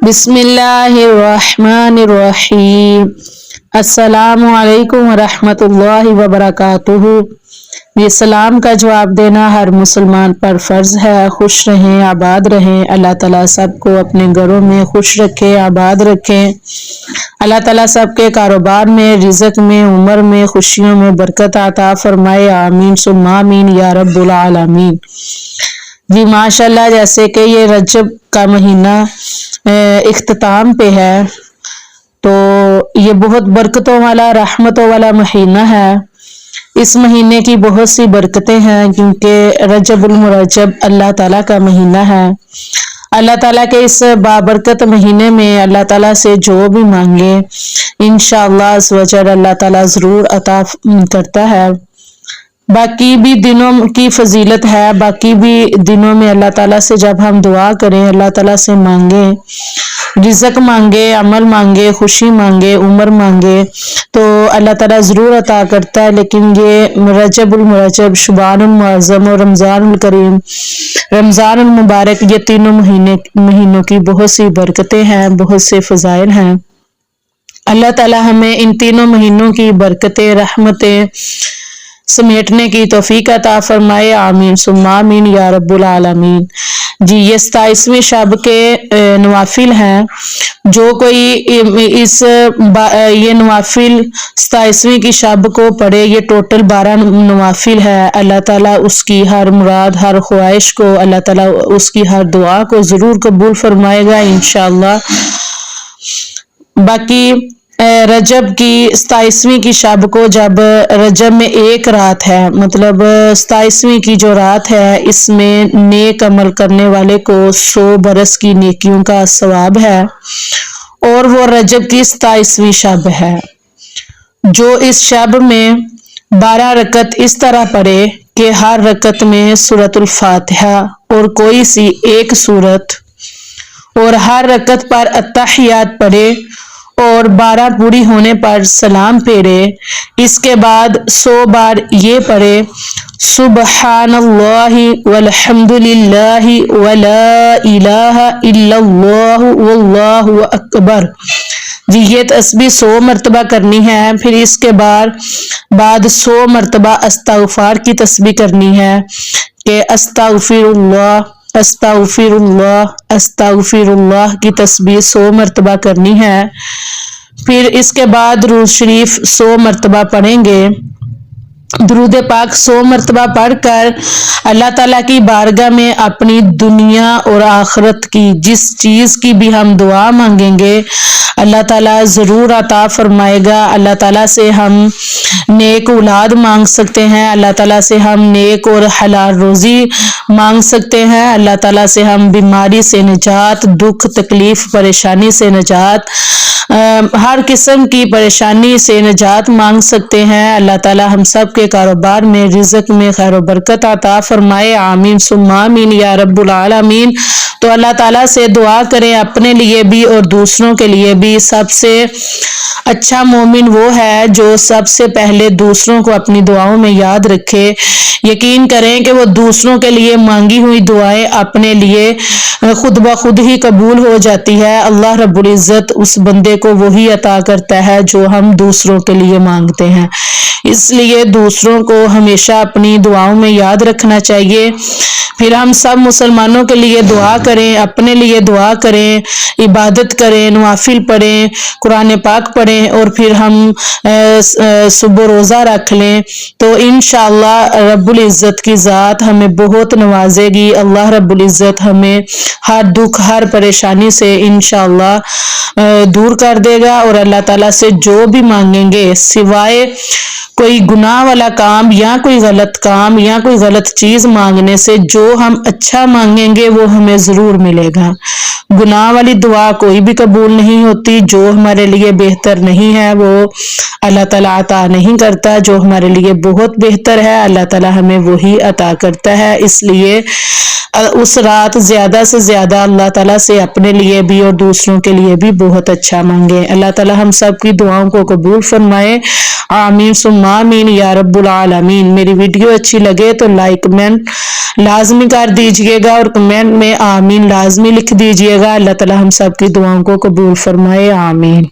बिस्मिल्लाहिर्रहमानिर्रहीम। अस्सलामु अलैकुम वरहमतुल्लाहि वबरकातुहू। ये सलाम का जवाब देना हर मुसलमान पर फ़र्ज़ है। खुश रहें, आबाद रहें। अल्लाह ताला सबको अपने घरों में खुश रखे, आबाद रखें। अल्लाह ताला सबके कारोबार में, रिज़्क में, उम्र में, खुशियों में बरकत अता फरमाए। आमीन सुम्मा आमीन या रब्बुल आलमीन। जी माशाल्लाह, जैसे कि ये रजब का महीना इख्तिताम पे है, तो ये बहुत बरकतों वाला, रहमतों वाला महीना है। इस महीने की बहुत सी बरकतें हैं, क्योंकि रजबुल मुरज्जब अल्लाह ताला का महीना है। अल्लाह ताला के इस बाबरकत महीने में अल्लाह ताला से जो भी मांगे इंशाअल्लाह अज़्ज़ अल्लाह ताला ज़रूर अता करता है। बाकी भी दिनों की फजीलत है, बाकी भी दिनों में अल्लाह ताला से जब हम दुआ करें, अल्लाह ताला से मांगे, रिज़्क मांगे, अमल मांगे, खुशी मांगे, उम्र मांगे, तो अल्लाह ताला ज़रूर अता करता है। लेकिन ये रजबुल मुरज्जब, शुबानुल मुअज़्ज़म और रमज़ानुल करीम, रमज़ानुल मुबारक, ये तीनों महीनों की बहुत सी बरकतें हैं, बहुत से फ़ज़ाइल हैं। अल्लाह ताला हमें इन तीनों महीनों की बरकतें, रहमतें समेटने की तौफीक अता फरमाए। आमीन सुम्मा आमीन या रब्बुल आलमीन। जी, ये 27वें शब के नवाफिल हैं। जो कोई ये नवाफिल 27वें की शब को पढ़े, ये टोटल 12 नवाफिल है। अल्लाह ताला उसकी हर मुराद, हर ख्वाहिश को, अल्लाह ताला उसकी हर दुआ को ज़रूर कबूल फरमाएगा इंशाअल्लाह। बाकी रजब की 27वीं की शब को, जब रजब में एक रात है, मतलब 27वीं की जो रात है, इसमें नेक अमल करने वाले को 100 बरस की नेकियों का सवाब है। और वो रजब की 27वीं शब है। जो इस शब में 12 रकत इस तरह पढ़े कि हर रकत में सूरतुल फातिहा और कोई सी एक सूरत, और हर रकत पर अत्तहियात पढ़े और 12 पूरी होने पर सलाम फेरे। इसके बाद 100 बार ये पढ़े, सुबहानल्लाहि वल्हम्दुलिल्लाहि वला इलाहा इल्लल्लाहु वल्लाहु अकबर। जी, ये तस्बीह 100 मरतबा करनी है। फिर इसके बाद 100 मरतबा अस्तगफार की तस्बीह करनी है कि अस्तगफिरुल्लाह, अस्तगफिरुल्लाह, अस्तगफिरुल्लाह की तस्बीह 100 मरतबा करनी है। फिर इसके बाद दुरूद शरीफ 100 मरतबा पढ़ेंगे। दुरूद पाक 100 मरतबा पढ़कर अल्लाह ताला की बारगाह में अपनी दुनिया और आखिरत की जिस चीज़ की भी हम दुआ मांगेंगे, अल्लाह ताला ज़रूर अता फरमाएगा। अल्लाह ताला से हम नेक औलाद मांग सकते हैं, अल्लाह ताला से हम नेक और हलाल रोज़ी मांग सकते हैं, अल्लाह ताला से हम बीमारी से निजात, दुख तकलीफ परेशानी से निजात, हर किस्म की परेशानी से निजात मांग सकते हैं। अल्लाह ताला हम सब के कारोबार में, रिज़्क में खैर बरकत अता फरमाए। आमीन सुम्मा आमीन या रब्बुल आलमीन। तो अल्लाह ताला से दुआ करें, अपने लिए भी और दूसरों के लिए भी। सबसे अच्छा मोमिन वो है जो सबसे पहले दूसरों को अपनी दुआओं में याद रखे। यकीन करें कि वो दूसरों के लिए मांगी हुई दुआएं अपने लिए खुद ब खुद ही कबूल हो जाती है। अल्लाह रब्बुल इज़्ज़त उस बंदे को वही अता करता है जो हम दूसरों के लिए मांगते हैं। इसलिए दूसरों को हमेशा अपनी दुआओं में याद रखना चाहिए। फिर हम सब मुसलमानों के लिए दुआ करें, अपने लिए दुआ करें, इबादत करें, नवाफिल पढ़ें, कुरान पाक पढ़ें, और फिर हम सुबह रोज़ा रख लें, तो इंशाअल्लाह रब्बुल इज़्ज़त की ज़ात हमें बहुत नवाजेगी। अल्लाह रब्बुल इज़्ज़त हमें हर दुख, हर परेशानी से इंशाअल्लाह दूर कर देगा। और अल्लाह ताला से जो भी मांगेंगे, सिवाय कोई गुनाह वाला काम या कोई गलत काम या कोई गलत चीज मांगने से, जो हम अच्छा मांगेंगे वो हमें जरूर मिलेगा। गुनाह वाली दुआ कोई भी कबूल नहीं होती। जो हमारे लिए बेहतर नहीं है वो अल्लाह ताला अता नहीं करता। जो हमारे लिए बहुत बेहतर है अल्लाह ताला हमें वही अता करता है। इसलिए उस रात ज्यादा से ज्यादा अल्लाह ताला से अपने लिए भी और दूसरों के लिए भी बहुत अच्छा मांगे। अल्लाह ताला हम सब की दुआओं को कबूल फरमाए। आमीन सुम्मा आमीन या रब्बुल आलमीन। मेरी वीडियो अच्छी लगे तो लाइक कमेंट लाजमी कर दीजिएगा और कमेंट में आमीन आमीन लाजमी लिख दीजिएगा। अल्लाह ताला हम सब की दुआओं को कबूल फरमाए, आमीन।